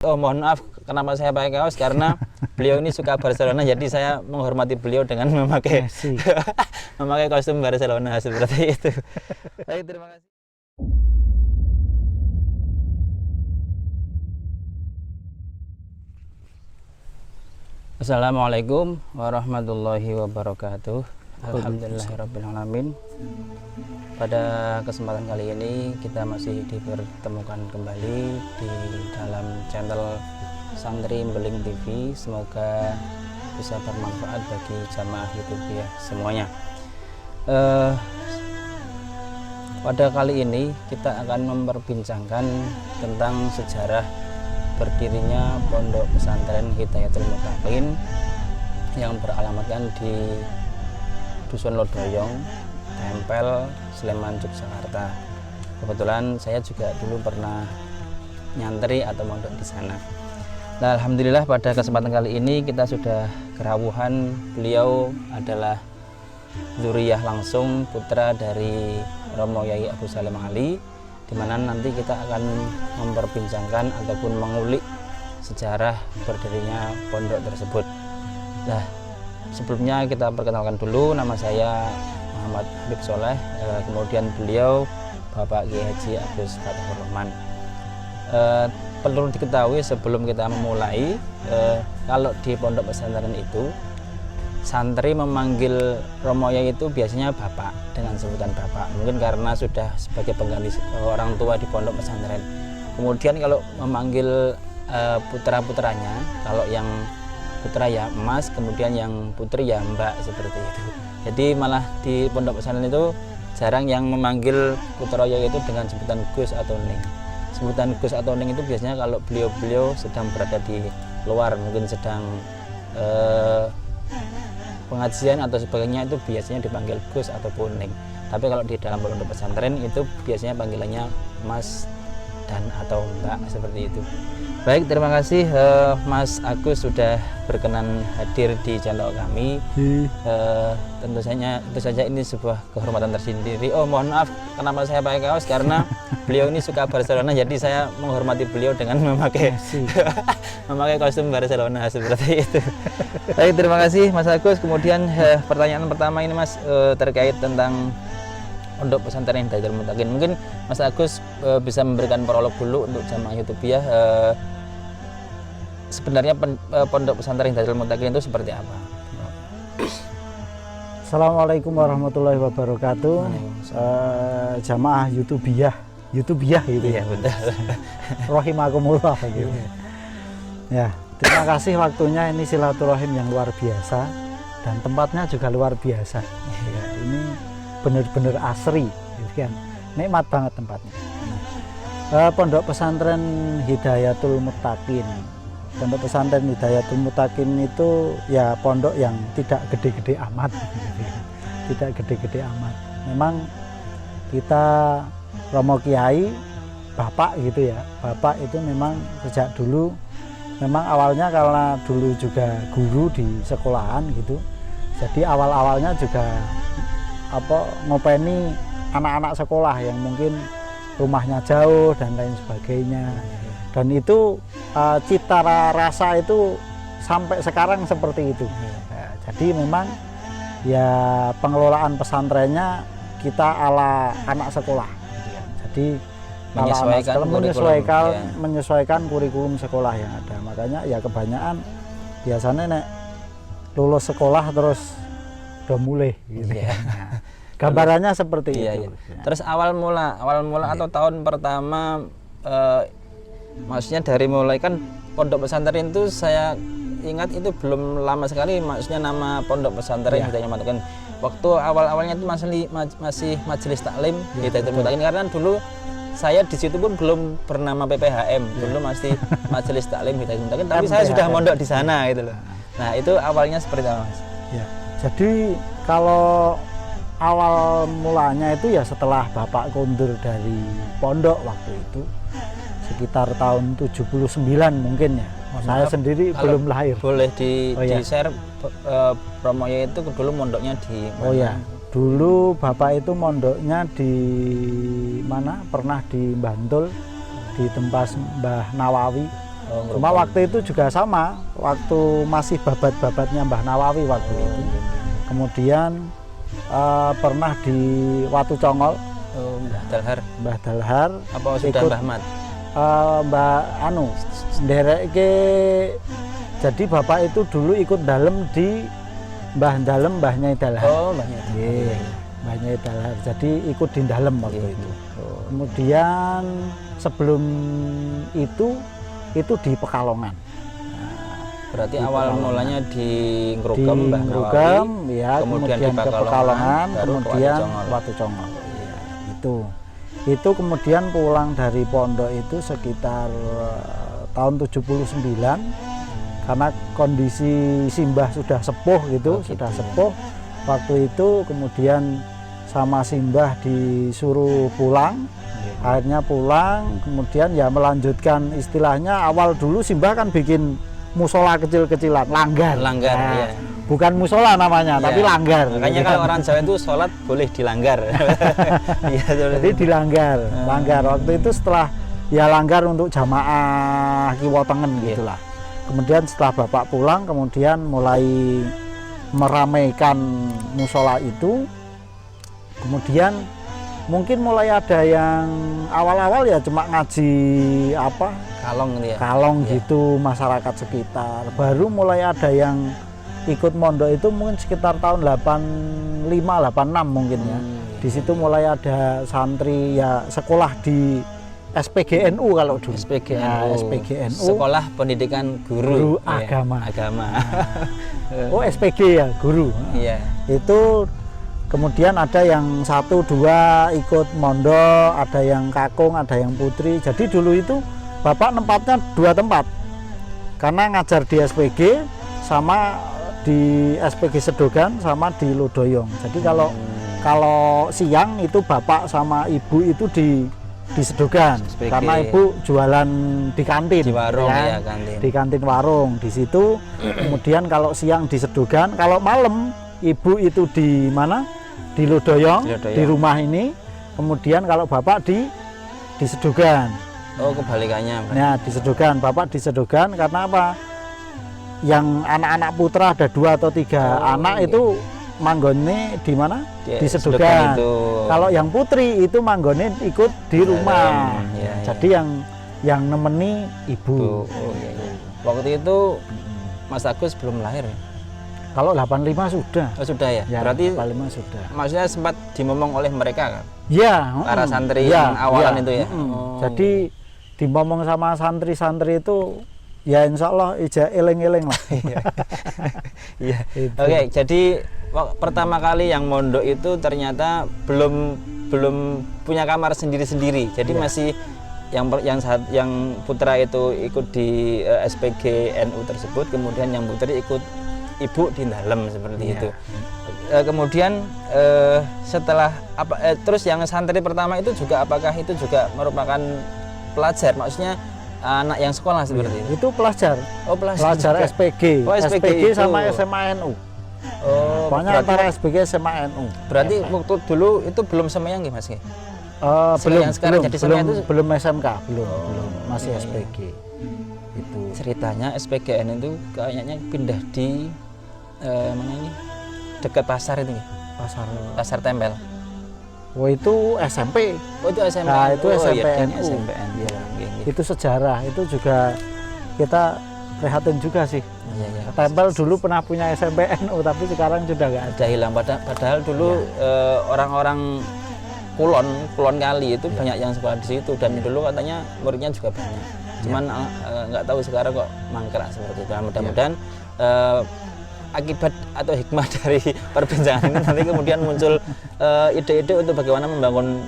Oh, mohon maaf kenapa saya pakai kaos, karena beliau ini suka Barcelona, jadi saya menghormati beliau dengan memakai memakai kostum Barcelona seperti itu. Baik, terima kasih. Assalamualaikum warahmatullahi wabarakatuh. Alhamdulillahirrabbilalamin. Pada kesempatan kali ini kita masih dipertemukan kembali di dalam channel Santri Beling TV. Semoga bisa bermanfaat bagi jamaah YouTube ya semuanya. Pada kali ini kita akan memperbincangkan tentang sejarah berdirinya Pondok Pesantren Hidayatul Muttaqin yang beralamatkan di Dusun Lodoyong, Tempel, Sleman, Yogyakarta. Kebetulan saya juga dulu pernah nyantri atau mondok di sana. Nah, alhamdulillah pada kesempatan kali ini kita sudah kerawuhan. Beliau adalah dzurriyyah langsung, putra dari Romo Yai Abu Salim Ali, di mana nanti kita akan memperbincangkan ataupun mengulik sejarah berdirinya pondok tersebut. Nah, sebelumnya kita perkenalkan dulu, nama saya Muhammad Habib Soleh, kemudian beliau Bapak Kiai Haji Agus Fatihur Rahman. Perlu diketahui sebelum kita memulai, kalau di pondok pesantren itu santri memanggil Romo Yai itu biasanya Bapak, dengan sebutan Bapak, mungkin karena sudah sebagai pengganti orang tua di pondok pesantren. Kemudian kalau memanggil putra-putranya, kalau yang putra ya Mas, kemudian yang putri ya Mbak, seperti itu. Jadi malah di pondok pesantren itu jarang yang memanggil putra Yai itu dengan sebutan Gus atau Ning. Sebutan Gus atau Ning itu biasanya kalau beliau-beliau sedang berada di luar, mungkin sedang pengajian atau sebagainya, itu biasanya dipanggil Gus ataupun Ning. Tapi kalau di dalam pondok pesantren itu biasanya panggilannya Mas dan atau Mbak, seperti itu. Baik, terima kasih Mas Agus sudah berkenan hadir di channel kami. Tentu saja ini sebuah kehormatan tersendiri. Oh, mohon maaf kenapa saya pakai kaos, karena beliau ini suka Barcelona, jadi saya menghormati beliau dengan memakai memakai kostum Barcelona seperti itu. Baik, terima kasih Mas Agus. Kemudian pertanyaan pertama ini Mas, terkait tentang Pondok Pesantren Hidayatul Muttaqin. Mungkin Mas Agus bisa memberikan prolog dulu untuk jamaah YouTube ya. Sebenarnya Pondok Pesantren Hidayatul Muttaqin itu seperti apa? Assalamualaikum warahmatullahi wabarakatuh. Jamaah YouTubiah gitu ya, ya. Betul. Rahimakumullah gitu. Ya, terima kasih waktunya, ini silaturahim yang luar biasa dan tempatnya juga luar biasa. Ya, ini benar-benar asri, gitu kan. Nikmat banget tempatnya. Pondok Pesantren Hidayatul Muttaqin. Pondok Pesantren Hidayatul Muttaqin itu ya pondok yang tidak gede-gede amat, gitu kan. Tidak gede-gede amat. Memang kita Romo Kiai, Bapak gitu ya. Bapak itu memang sejak dulu, memang awalnya karena dulu juga guru di sekolahan gitu. Jadi awal-awalnya juga ngopeni anak-anak sekolah yang mungkin rumahnya jauh dan lain sebagainya, dan itu cita rasa itu sampai sekarang seperti itu. Jadi memang ya pengelolaan pesantrennya kita ala anak sekolah gitu ya. Jadi menyesuaikan kurikulum sekolah yang ada. Makanya ya kebanyakan biasanya nek lulus sekolah terus udah mulai gitu ya. Gambarannya seperti itu. Iya. Terus awal mula atau tahun pertama, maksudnya dari mulai kan pondok pesantren itu saya ingat itu belum lama sekali, maksudnya nama Pondok Pesantren Hidayatul Muttaqin. Waktu awal-awalnya itu masih majelis taklim Hidayatul Muttaqin, karena dulu saya di situ pun belum bernama PPHM, dulu masih majelis taklim Hidayatul Muttaqin, tapi saya sudah mondok di sana gitu loh. Nah, itu awalnya seperti apa, Mas? Ya. Jadi kalau awal mulanya itu ya setelah Bapak kondur dari pondok waktu itu sekitar tahun 79 mungkin ya. Saya sendiri belum lahir. Boleh di share Romo Yai itu dulu mondoknya di mana? Oh ya, dulu Bapak itu mondoknya di mana? Pernah di Bantul, di tempat Mbah Nawawi. Oh, Cuma waktu itu juga sama, waktu masih babat-babatnya Mbah Nawawi waktu itu. Kemudian pernah di Watu Congol, Oh, Mbah Dalhar. Mbah Dalhar. Apa sudah ikut, Mbah Mat? Mbak Anu, ndereke. Jadi bapak itu dulu ikut dalem di Mbah Dalem, Mbah Nyai Dalhar. Oh, Mbahnya. Iya, Mbah Nyai Dalhar. Jadi ikut di dalem waktu Iya. itu. Oh. Kemudian sebelum itu di Pekalongan. Berarti Di awal Pekalongan. mulanya di Di Ngrugem, Mbah Ngrugem, Nawawi, ya, kemudian di ke Pekalongan, Pekalongan, baru ke kemudian Watu Congol. Watu Congol. Iya, itu kemudian pulang dari pondok itu sekitar tahun 79 karena kondisi Simbah sudah sepuh gitu, Oh, gitu. sudah sepuh. Waktu itu kemudian sama Simbah disuruh pulang. Akhirnya pulang, kemudian ya melanjutkan istilahnya awal dulu Simbah kan bikin musola kecil-kecilan, langgar. Langgar, iya. Bukan musola namanya, Iya. tapi langgar. Makanya gitu kalau kan. orang Jawa itu sholat boleh dilanggar. Iya, Jadi dilanggar, langgar. Waktu itu setelah ya langgar untuk jamaah Kiwo Tengen gitulah. Kemudian setelah bapak pulang, kemudian mulai meramaikan musola itu. Kemudian mungkin mulai ada yang awal-awal ya cuma ngaji apa kalong gitu ya. kalong Iya. gitu masyarakat sekitar. Baru mulai ada yang ikut mondok itu mungkin sekitar tahun 85 86 mungkin ya. Di situ mulai ada santri ya sekolah di SPGNU kalau dulu. SPGNU. Ya, SPGNU. Sekolah Pendidikan Guru. Guru Iya, Agama. Agama. Oh, SPG ya, guru. Iya. Itu kemudian ada yang 1 2 ikut mondok, ada yang kakung, ada yang putri. Jadi dulu itu bapak tempatnya 2 tempat. Karena ngajar di SPG sama di SPG Sedogan sama di Lodoyong. Jadi kalau siang itu bapak sama ibu itu di Sedogan. SPG. Karena ibu jualan di kantin. Di warung ya, ya, kantin. Di kantin warung. Di situ kemudian kalau siang di Sedogan, kalau malam ibu itu di mana? Di Lodoyong, Di Lodoyong. di rumah ini. Kemudian kalau bapak di Sedogan. Oh, kebalikannya. Pak. Nah, di Sedogan, bapak di Sedogan karena apa? Yang anak-anak putra ada 2 atau 3 Oh, anak iya. itu manggone di mana? Di Di Sedogan Sedogan. itu. Kalau yang putri itu manggone ikut di rumah. Iya, iya. Jadi yang nemeni ibu. Oh, iya, iya. Waktu itu Mas Agus belum lahir ya? Kalau 85 sudah. Oh, sudah ya? Ya, Berarti 85 sudah. maksudnya sempat dimomong oleh mereka kan? Ya, Para santri ya, yang awalan ya, itu ya? Oh. Jadi dimomong sama santri-santri itu ya insya Allah ija eling-eling lah. Iya. Itu. Oke, jadi pertama kali yang mondok itu ternyata belum punya kamar sendiri-sendiri. Jadi Iya. masih yang putra itu ikut di SPG NU tersebut, kemudian yang putri ikut ibu di dalam seperti Iya. itu. Kemudian setelah terus yang santri pertama itu juga apakah itu juga merupakan pelajar? Maksudnya anak yang sekolah seperti itu? Itu pelajar. Oh, Pelajar juga. SPG. Oh, SPG itu. sama SMA NU. Oh, Pokoknya berarti- antara SPG SMA NU. Berarti waktu dulu itu belum semayang ya Mas? Ya? Belum, yang sekarang belum, jadi sama itu- belum SMK, belum, masih iya, iya. SPG. Itu. Ceritanya SPGN itu kayaknya pindah di mana ini? Dekat pasar itu ya? Pasar Tempel. Oh, itu SMP. Oh, itu SMP. Nah, itu Oh, SMP iya, NU. SMPN. Iya. Iya, iya. Itu sejarah, itu juga kita prihatin juga sih. Iya, iya. Tempel dulu pernah punya SMP NU, tapi sekarang sudah nggak ada. Ada hilang padahal dulu Iya. orang-orang Kulon kali itu banyak yang sekolah di situ dan dulu katanya muridnya juga banyak. Cuman nggak tahu sekarang kok mangkrak seperti itu. Nah, mudah-mudahan akibat atau hikmah dari perbincangan ini nanti kemudian muncul ide-ide untuk bagaimana membangun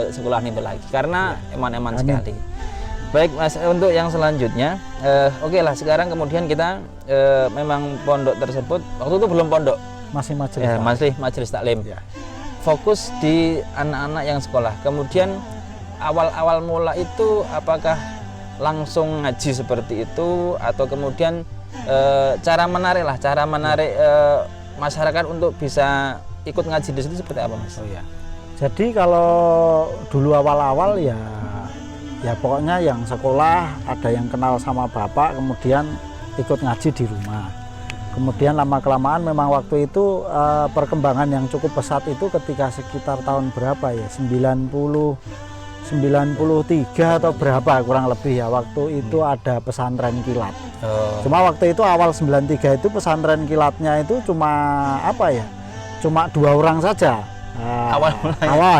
sekolah ini lagi karena eman-eman Amin. sekali. Baik Mas, untuk yang selanjutnya, oke lah sekarang kemudian kita memang pondok tersebut waktu itu belum pondok, Masih majelis. ya, Pak. majelis taklim. Ya. Fokus di anak-anak yang sekolah. Kemudian awal-awal mula itu apakah langsung ngaji seperti itu atau kemudian cara menarik masyarakat untuk bisa ikut ngaji di situ seperti apa Mas? Oh ya. Jadi kalau dulu awal-awal ya ya pokoknya yang sekolah ada yang kenal sama bapak, kemudian ikut ngaji di rumah. Kemudian lama-kelamaan memang waktu itu perkembangan yang cukup pesat itu ketika sekitar tahun berapa ya, 93 atau berapa kurang lebih ya, waktu itu ada pesantren kilat. Cuma waktu itu awal 93 itu pesantren kilatnya itu cuma apa ya, cuma 2 orang saja. Awal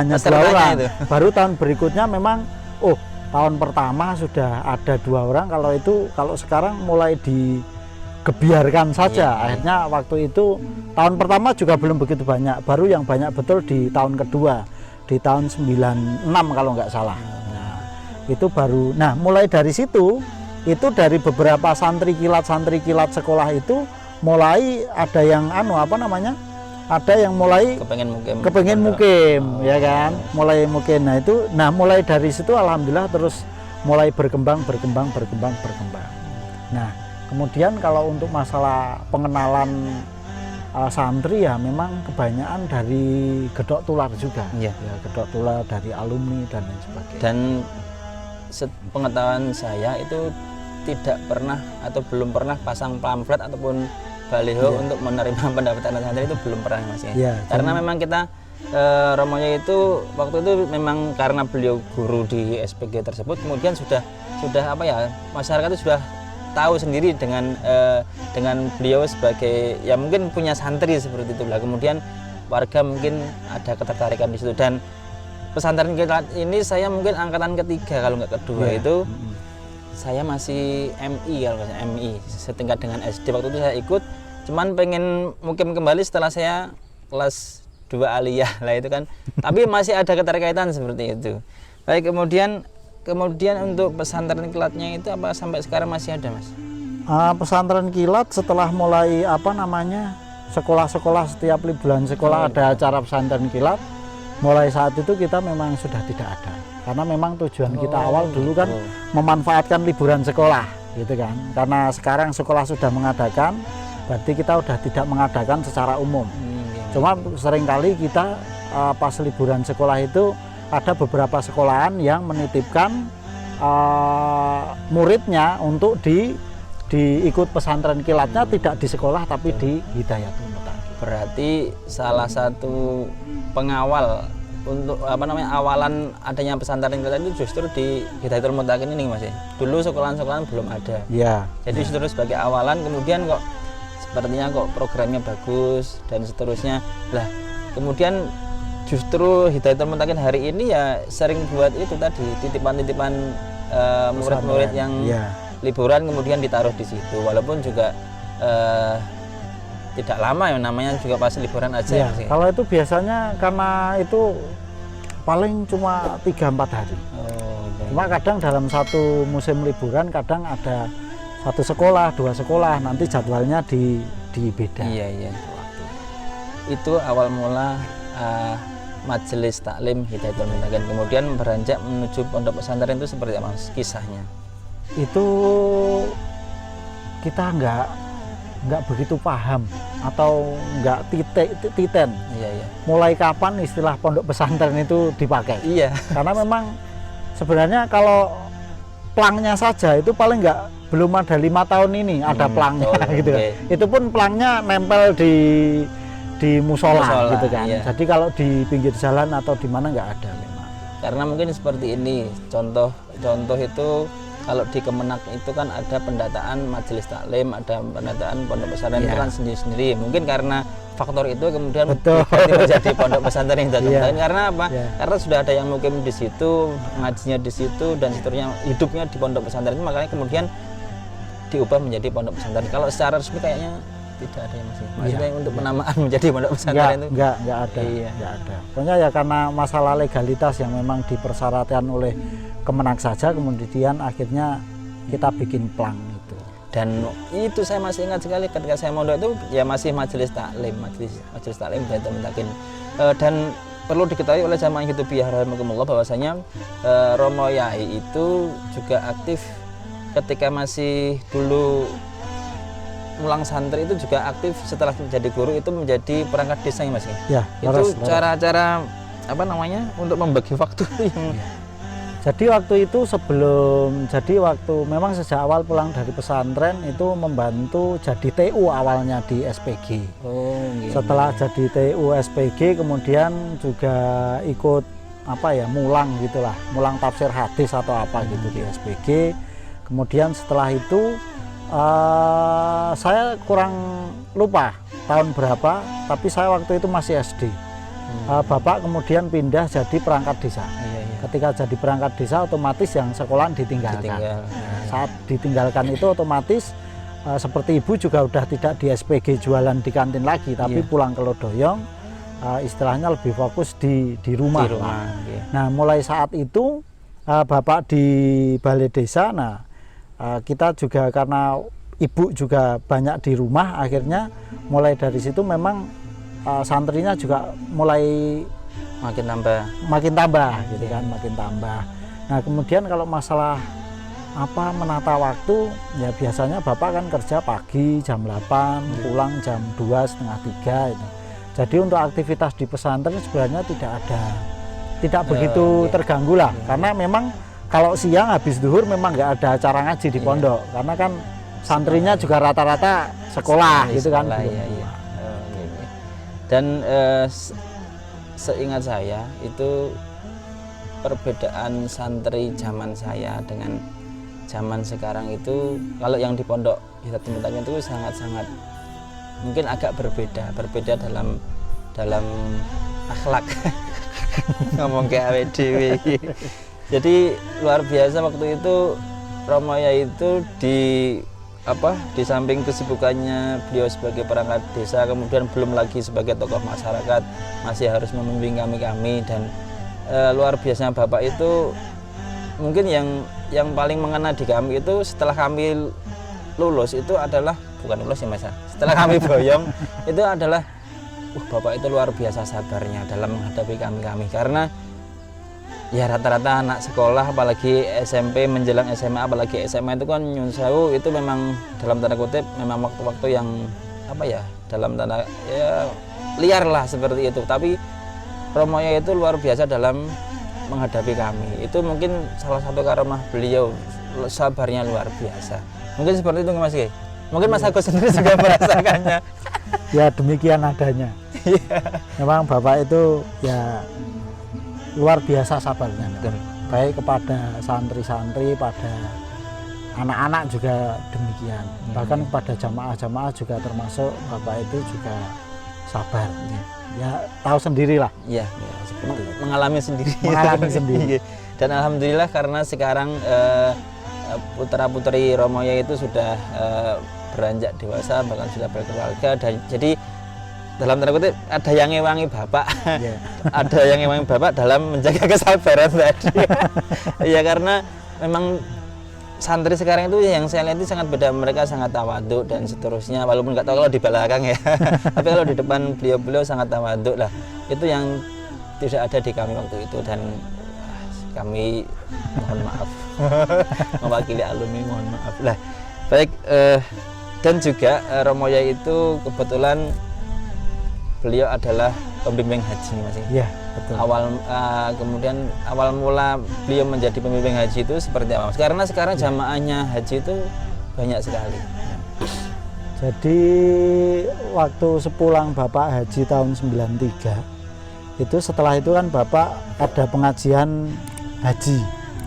hanya 2 orang. Itu. Baru tahun berikutnya memang tahun pertama sudah ada 2 orang. Kalau sekarang mulai digebiarkan saja. Akhirnya waktu itu tahun pertama juga belum begitu banyak. Baru yang banyak betul di tahun kedua, di tahun 96 kalau nggak salah. Nah, itu baru. Nah, mulai dari situ itu dari beberapa santri kilat sekolah itu mulai ada yang ada yang mulai kepengen mukim ya kan, mulai mukim. Nah mulai dari situ alhamdulillah terus mulai berkembang. Nah kemudian kalau untuk masalah pengenalan santri ya memang kebanyakan dari gedok tular juga, ya gedok tular dari alumni dan lain sebagainya. Dan pengetahuan saya itu tidak pernah atau belum pernah pasang pamflet ataupun baliho untuk menerima pendaftaran santri, itu belum pernah Mas ya. Karena memang kita Romonya itu waktu itu memang karena beliau guru di SPG tersebut, kemudian sudah masyarakat itu sudah tahu sendiri dengan beliau sebagai ya mungkin punya santri seperti itu lah. Kemudian warga mungkin ada ketertarikan di situ, dan pesantren kilat ini saya mungkin angkatan ketiga kalau nggak kedua itu. Saya masih MI setingkat dengan SD waktu itu saya ikut, cuman pengen mukim kembali setelah saya kelas 2 aliyah lah itu kan. Tapi masih ada keterkaitan seperti itu. Baik, kemudian untuk pesantren kilatnya itu apa sampai sekarang masih ada Mas? Pesantren kilat setelah mulai sekolah-sekolah setiap liburan sekolah ada acara pesantren kilat, mulai saat itu kita memang sudah tidak ada. Karena memang tujuan kita awal dulu kan memanfaatkan liburan sekolah gitu kan. Karena sekarang sekolah sudah mengadakan, berarti kita sudah tidak mengadakan secara umum. Cuma seringkali kita pas liburan sekolah itu ada beberapa sekolahan yang menitipkan muridnya untuk diikut pesantren kilatnya, tidak di sekolah tapi di Hidayatul Mutakin. Berarti salah satu pengawal untuk awalan adanya pesantren kilat itu justru di Hidayatul Mutakin ini Mas ya. Dulu sekolahan-sekolahan belum ada. Iya. Jadi justru sebagai awalan, kemudian kok sepertinya kok programnya bagus dan seterusnya. Lah, kemudian justru Hidayatul Mutakin hari ini ya sering buat itu tadi titipan-titipan murid-murid yang liburan kemudian ditaruh di situ. Walaupun juga tidak lama ya, namanya juga pas liburan aja. Ya, kalau itu biasanya karena itu paling cuma 3-4 hari. Cuma kadang dalam satu musim liburan kadang ada 1 sekolah, 2 sekolah, nanti jadwalnya di beda. Iya. Itu awal mula Majelis Taklim Hidayatul Mutakin. Kemudian beranjak menuju pondok pesantren itu seperti apa kisahnya? Itu kita nggak begitu paham atau nggak titen. Iya. Mulai kapan istilah pondok pesantren itu dipakai? Iya. Karena memang sebenarnya kalau plangnya saja itu paling belum ada 5 tahun ini ada plangnya gitu kan. Itu pun plangnya nempel di musola gitu kan. Iya. Jadi kalau di pinggir jalan atau di mana nggak ada memang. Karena mungkin seperti ini contoh itu. Kalau di Kemenak itu kan ada pendataan majelis taklim, ada pendataan pondok pesantren itu kan sendiri-sendiri. Mungkin karena faktor itu kemudian menjadi pondok pesantren Hidayatul Mutakin. Karena apa? Karena sudah ada yang mukim di situ, ngajinya di situ dan seterusnya, hidupnya di pondok pesantren, makanya kemudian diubah menjadi pondok pesantren. Kalau secara resmi kayaknya tidak ada yang maksudnya untuk penamaan menjadi pondok pesantren itu nggak ada. Nggak ada. Pokoknya ya karena masalah legalitas yang memang dipersyaratkan oleh Kemenak saja, kemudian akhirnya kita bikin plang itu. Dan itu saya masih ingat sekali ketika saya mondok itu ya masih majelis taklim Hidayatul Mutakin. Dan perlu diketahui oleh jamaah Hidupiyah rahimakumullah bahwasanya Romo Yai itu juga aktif ketika masih dulu mulang santri, itu juga aktif setelah menjadi guru itu menjadi perangkat desa ya Mas ya. Ya, itu cara-cara untuk membagi waktu yang Jadi waktu itu memang sejak awal pulang dari pesantren itu membantu jadi TU awalnya di SPG. Oh, gitu. Setelah jadi TU SPG kemudian juga ikut mulang gitulah, mulang tafsir hadis atau apa gitu di SPG. Kemudian setelah itu saya kurang lupa tahun berapa, tapi saya waktu itu masih SD. Bapak kemudian pindah jadi perangkat desa. Ketika jadi perangkat desa otomatis yang sekolah ditinggalkan. Saat ditinggalkan itu otomatis seperti ibu juga udah tidak di SPG jualan di kantin lagi, tapi pulang ke Lodoyong, istilahnya lebih fokus di rumah. Nah mulai saat itu bapak di balai desa, kita juga karena ibu juga banyak di rumah, akhirnya mulai dari situ memang santrinya juga mulai makin tambah gitu kan, makin tambah. Nah kemudian kalau masalah menata waktu, ya biasanya bapak kan kerja pagi jam 8, pulang jam 2, setengah 3 itu. Jadi untuk aktivitas di pesantren sebenarnya tidak begitu terganggu lah, karena memang kalau siang habis zuhur memang nggak ada acara ngaji di pondok, karena kan santrinya juga rata-rata sekolah gitu kan. Dan seingat saya itu perbedaan santri zaman saya dengan zaman sekarang itu, kalau yang di pondok Hidayatul Muttaqin itu sangat-sangat mungkin agak berbeda dalam akhlak. Ngomong kayak awake dhewe. Jadi luar biasa waktu itu Romoya itu di samping kesibukannya beliau sebagai perangkat desa, kemudian belum lagi sebagai tokoh masyarakat, masih harus membimbing kami dan luar biasanya bapak itu mungkin yang paling mengena di kami itu setelah kami lulus itu adalah, bukan lulus ya Mas, setelah kami boyong itu adalah bapak itu luar biasa sabarnya dalam menghadapi kami karena ya rata-rata anak sekolah apalagi SMP menjelang SMA apalagi SMA itu kan nyun sewu itu memang dalam tanda kutip memang waktu-waktu yang dalam tanda liar lah seperti itu, tapi Romoya itu luar biasa dalam menghadapi kami. Itu mungkin salah satu karomah beliau, sabarnya luar biasa. Mungkin seperti itu Mas Ki. Mungkin Mas Agus sendiri juga merasakannya. Ya demikian adanya. Memang bapak itu ya luar biasa sabarnya, baik kepada santri-santri, pada anak-anak juga demikian. Bahkan kepada jamaah-jamaah juga termasuk bapak itu juga sabar. Ya tahu sendirilah. Ya, seperti mengalami sendiri. Dan alhamdulillah karena sekarang putra-putri Romoya itu sudah beranjak dewasa, bahkan sudah berkeluarga, dan jadi dalam tanda kutip ada yang ngewangi bapak, ada yang ngewangi bapak dalam menjaga kesabaran tadi. Ya karena memang santri sekarang itu yang saya lihat itu sangat beda, mereka sangat tawaduk dan seterusnya, walaupun nggak tahu kalau di belakang ya, tapi kalau di depan beliau sangat tawaduk lah. Itu yang tidak ada di kami waktu itu, dan kami mohon maaf mewakili alumni, mohon maaf lah. Baik, dan juga Romoya itu kebetulan beliau adalah pembimbing haji Mas. Iya, betul. Kemudian awal mula beliau menjadi pembimbing haji itu seperti apa Mas? Karena sekarang jamaahnya haji itu banyak sekali. Jadi waktu sepulang Bapak haji tahun 93 itu, setelah itu kan Bapak ada pengajian haji.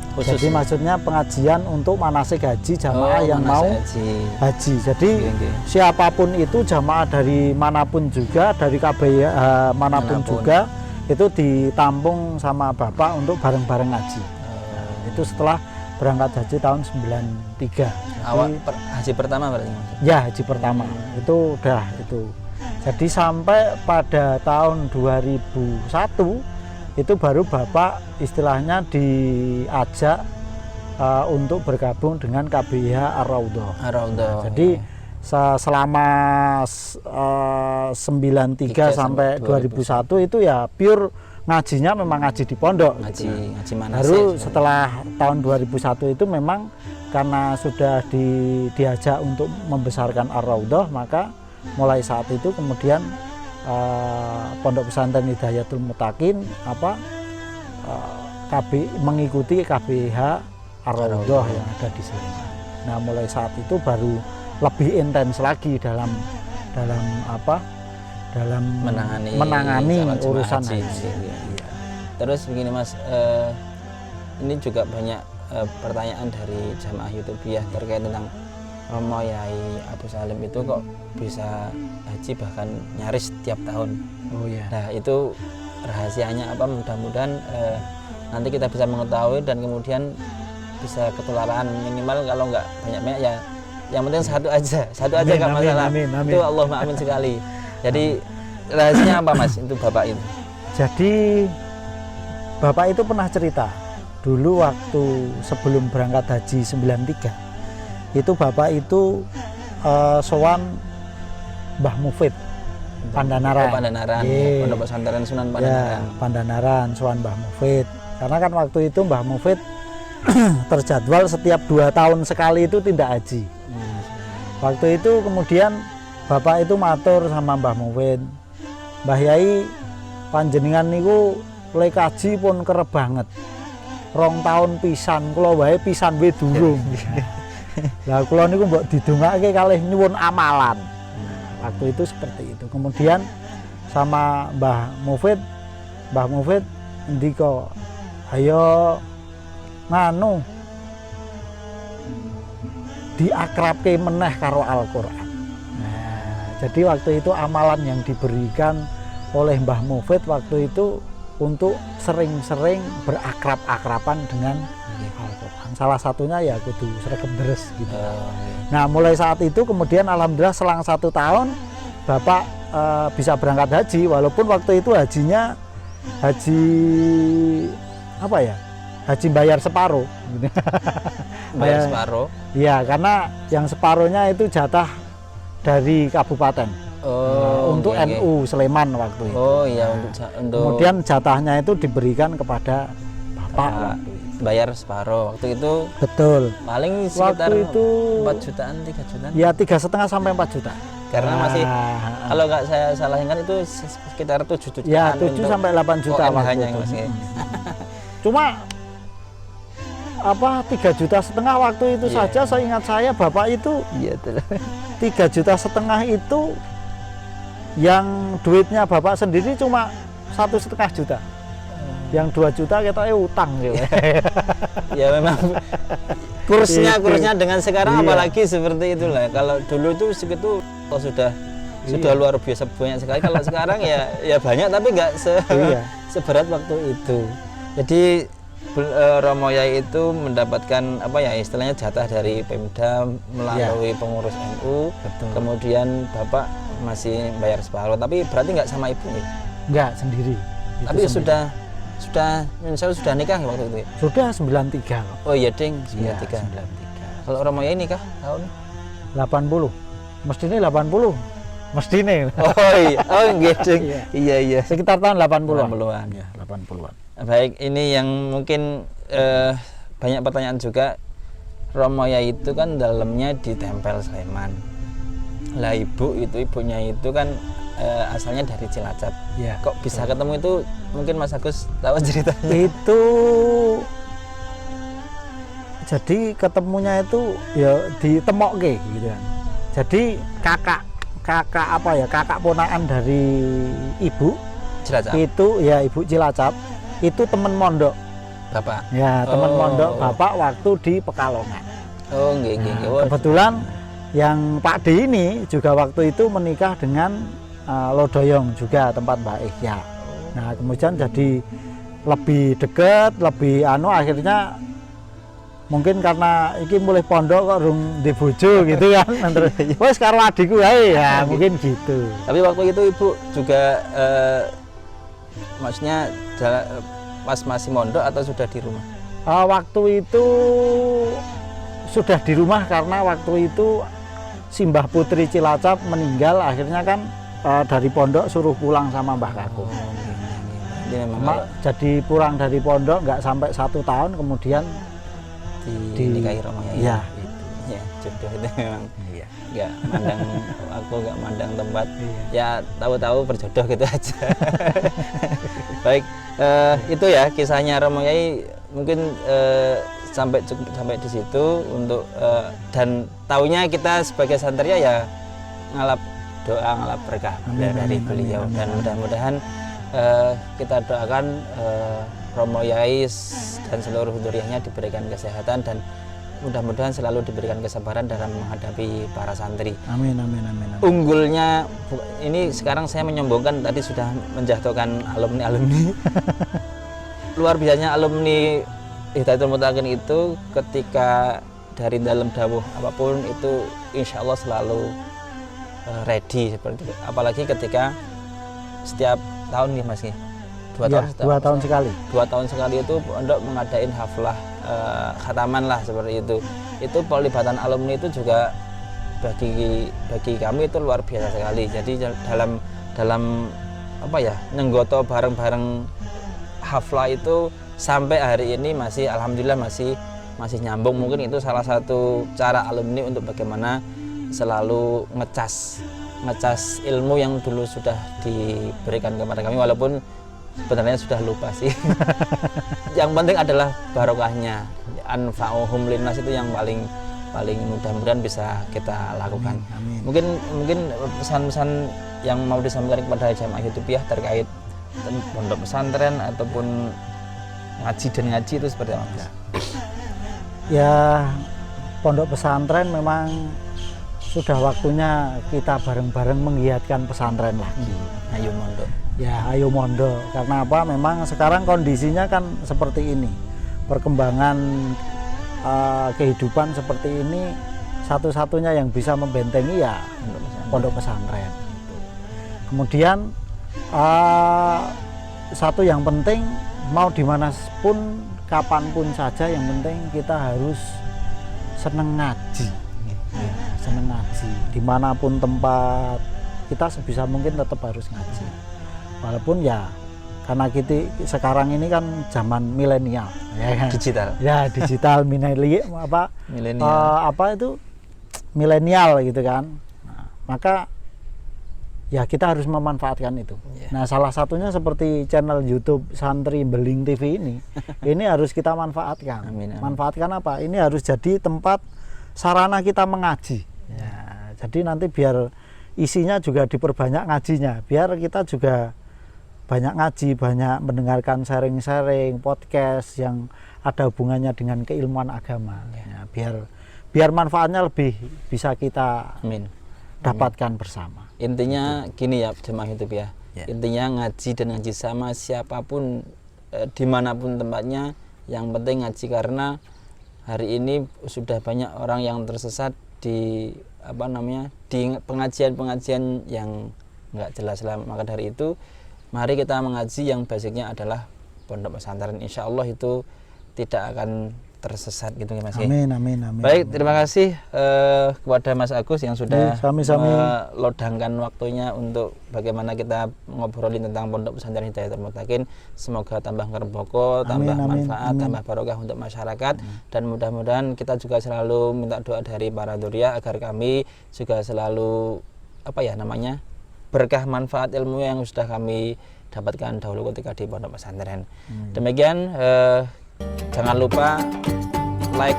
Khusus, jadi maksudnya pengajian untuk manasik haji jamaah yang mau haji. Jadi siapapun itu jamaah dari manapun juga, dari KBH manapun juga itu ditampung sama Bapak untuk bareng-bareng haji. Nah, itu setelah berangkat haji tahun 93. Haji pertama berarti? Ya, haji pertama. Itu udah itu. Jadi sampai pada tahun 2001 itu baru Bapak istilahnya diajak untuk bergabung dengan KBIH Ar-Raudhah. Jadi selama 93 sampai 2001 itu ya pure ngajinya memang ngaji di pondok. Ngaji mana? Baru setelah tahun 2001 itu memang karena sudah diajak untuk membesarkan Ar-Raudhah, maka mulai saat itu kemudian Pondok Pesantren Hidayatul Muttaqin mengikuti KBH Ar-Raudhah yang ada di Sleman. Nah, mulai saat itu baru lebih intens lagi dalam menangani calon jemaah urusan haji. haji. Iya. Terus begini Mas, ini juga banyak pertanyaan dari jamaah YouTubiah terkait tentang Romo Yai Abu Salim itu kok bisa haji bahkan nyaris tiap tahun. Oh iya. Nah, itu rahasianya apa? Mudah-mudahan nanti kita bisa mengetahui dan kemudian bisa ketularan, minimal kalau nggak banyak-banyak ya yang penting satu aja nggak masalah. Amin. Itu Allahumma amin sekali. Jadi rahasianya apa Mas itu Bapak itu? Jadi Bapak itu pernah cerita dulu waktu sebelum berangkat haji 93 itu Bapak itu sowan Mbah Mufid Pandanaran. Oh, Pandanaran. Yeah. Pondok Pesantren Sunan Pandanaran. Ya, Pandanaran sowan Mbah Mufid. Karena kan waktu itu Mbah Mufid terjadwal setiap 2 tahun sekali itu tindak haji. Waktu itu kemudian Bapak itu matur sama Mbah Mufid, Mbah Yai panjenengan niku le kaji pun kerep banget. 2 tahun pisan, kula wae pisan wae durung. Lah kula niku mbok didongake kalih nyuwun amalan. Waktu itu seperti itu. Kemudian sama Mbah Mufid ndika, ayo nganu diakrabke meneh karo Al-Qur'an. Nah, jadi waktu itu amalan yang diberikan oleh Mbah Mufid waktu itu untuk sering-sering berakrab-akraban dengan Al-Qur'an. Salah satunya ya kudu sregep deres gitu. Nah, mulai saat itu kemudian alhamdulillah selang 1 tahun Bapak bisa berangkat haji, walaupun waktu itu hajinya haji apa ya? Haji bayar separuh. Bayar separuh? Iya, karena yang separuhnya itu jatah dari kabupaten. Untuk okay. NU Sleman waktu itu. Oh iya, untuk kemudian jatahnya itu diberikan kepada Bapak waktu itu. Bayar separuh waktu itu. Betul. Paling sekitar waktu itu 4 jutaan, 3 jutaan. Ya 3,5 sampai 4 juta. Karena masih kalau nggak saya salah ingat itu sekitar 7 jutaan. Ya 7 sampai 8 juta waktu itu. Cuma 3,5 juta waktu itu saja saya ingat saya Bapak itu 3,5 juta itu yang duitnya Bapak sendiri cuma 1,5 juta. Yang 2 juta kita utang gitu. Ya memang kursnya dengan sekarang apalagi seperti itulah. Kalau dulu itu segitu sudah luar biasa banyak sekali. Kalau sekarang ya banyak tapi nggak seberat waktu itu. Jadi Romo Yai itu mendapatkan apa ya istilahnya jatah dari Pemda melalui pengurus NU. Betul. Kemudian Bapak masih bayar separuh, tapi berarti nggak sama ibu nih? Nggak, sendiri. Tapi sudah sudah nikah waktu itu? Sudah 93. Oh iya ding, 93. Kalau Romo Yai nikah tahun 80. Mestinya 80. Mestinya. Oh iya, ding. Iya. Sekitar tahun 80-an. 80-an. Ya, 80-an. Baik, ini yang mungkin banyak pertanyaan juga. Romo Yai itu kan dalamnya ditempel Sleman. Lah ibunya itu kan asalnya dari Cilacap. Ya. Kok bisa ketemu itu? Mungkin Mas Agus tahu ceritanya. Itu jadi ketemunya itu ya di Temokke gitu kan. Jadi kakak ponakan dari ibu Cilacap. Itu ya ibu Cilacap itu teman mondok Bapak. ya teman mondok Bapak waktu di Pekalongan. Oh nggih. Kebetulan yang Pak D ini juga waktu itu menikah dengan Lodoyong juga tempat Mbak Ihya. Nah kemudian jadi lebih dekat, lebih akhirnya mungkin karena iki mulai pondok kok rung di bojo gitu kan. Terus wes karo adikku ae ya mungkin gitu. Tapi waktu itu ibu juga maksudnya pas masih mondok atau sudah di rumah? Waktu itu sudah di rumah karena waktu itu Simbah Putri Cilacap meninggal, akhirnya kan dari pondok suruh pulang sama Mbah Kakung. Jadi pulang dari pondok nggak sampai 1 tahun kemudian dinikahi Romo Yai. Ya. Ya. jodoh itu memang Iya. nggak mandang aku, nggak mandang tempat. Iya. Ya tahu-tahu berjodoh gitu aja. Baik, itu ya kisahnya Romo Yai, mungkin cukup sampai di situ untuk dan taunya kita sebagai santeria ya ngalap doa, ngalap berkah Amin, dari amin, beliau. amin, Dan amin. mudah-mudahan kita doakan Romo Yai dan seluruh duriannya diberikan kesehatan dan mudah-mudahan selalu diberikan kesabaran dalam menghadapi para santri. Amin, amin, amin, amin. Unggulnya ini sekarang saya menyombongkan, tadi sudah menjatuhkan alumni luar biasanya alumni Hidayatul Muttaqin itu ketika dari dalam dawuh apapun itu insya Allah selalu ready seperti itu. Apalagi ketika setiap tahun nih Mas, 2 Iya, tahun 2 tahun sekali. 2 tahun sekali itu pondok mengadain haflah khataman lah seperti itu. Itu pelibatan alumni itu juga bagi kami itu luar biasa sekali. Jadi dalam apa ya, nenggoto bareng-bareng haflah itu sampai hari ini masih alhamdulillah masih nyambung. Mungkin itu salah satu cara alumni untuk bagaimana selalu ngecas ilmu yang dulu sudah diberikan kepada kami, walaupun sebenarnya sudah lupa sih. Yang penting adalah barokahnya, anfa'uhum linnas itu yang paling mudah-mudahan bisa kita lakukan. Amin. Mungkin pesan-pesan yang mau disampaikan kepada jamaah Hidupiyah terkait pondok pesantren ataupun ngaji itu seperti apa, Mas? Ya, pondok pesantren memang sudah waktunya kita bareng-bareng menggiatkan pesantren lagi. Ayo mondok. Ya, ayo mondo. Karena apa? Memang sekarang kondisinya kan seperti ini. Perkembangan kehidupan seperti ini, satu-satunya yang bisa membentengi ya pondok pesantren. Kemudian satu yang penting, mau dimanapun, kapanpun saja, yang penting kita harus seneng ngaji. Seneng ngaji. Dimanapun tempat, kita sebisa mungkin tetap harus ngaji. Walaupun ya karena kita sekarang ini kan zaman milenial, ya kan? Digital. Ya, digital milenial apa itu milenial gitu kan. Nah, maka ya kita harus memanfaatkan itu. Yeah. Nah, salah satunya seperti channel YouTube Santri Beling TV ini harus kita manfaatkan. Amin, amin. Manfaatkan apa? Ini harus jadi tempat sarana kita mengaji. Ya, jadi nanti biar isinya juga diperbanyak ngajinya, biar kita juga banyak ngaji, banyak mendengarkan sharing-sharing podcast yang ada hubungannya dengan keilmuan agama. Ya, biar manfaatnya lebih bisa kita Amin. dapatkan bersama. Intinya gini ya jemaah Hidupiyah. Ya. Intinya ngaji dan ngaji sama siapapun dimanapun tempatnya, yang penting ngaji, karena hari ini sudah banyak orang yang tersesat di di pengajian-pengajian yang nggak jelas lah. Maka dari itu mari kita mengaji yang basicnya adalah pondok pesantren. Insya Allah itu tidak akan tersesat gitu ya Mas. Amin, amin, amin. Baik, terima kasih kepada Mas Agus yang sudah sami-sami melodangkan waktunya untuk bagaimana kita ngobrolin tentang pondok pesantren Hidayatul Muttaqin. Semoga tambah ngerboko, tambah manfaat, tambah barokah untuk masyarakat. Dan mudah-mudahan kita juga selalu minta doa dari para dzurriyyah agar kami juga selalu berkah manfaat ilmu yang sudah kami dapatkan dahulu ketika di pondok pesantren. Demikian, jangan lupa like,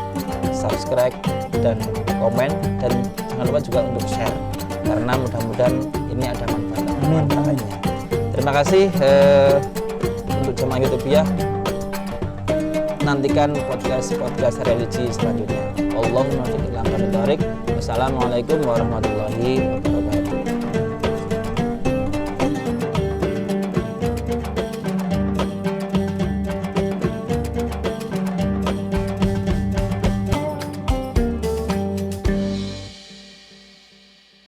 subscribe, dan komen, dan jangan lupa juga untuk share, karena mudah-mudahan ini ada manfaatnya. Terima kasih untuk jemaah Hidupiyah. Nantikan podcast religi selanjutnya. Allahumma fiqh ila aqwamit thoriq. Wassalamualaikum warahmatullahi wabarakatuh.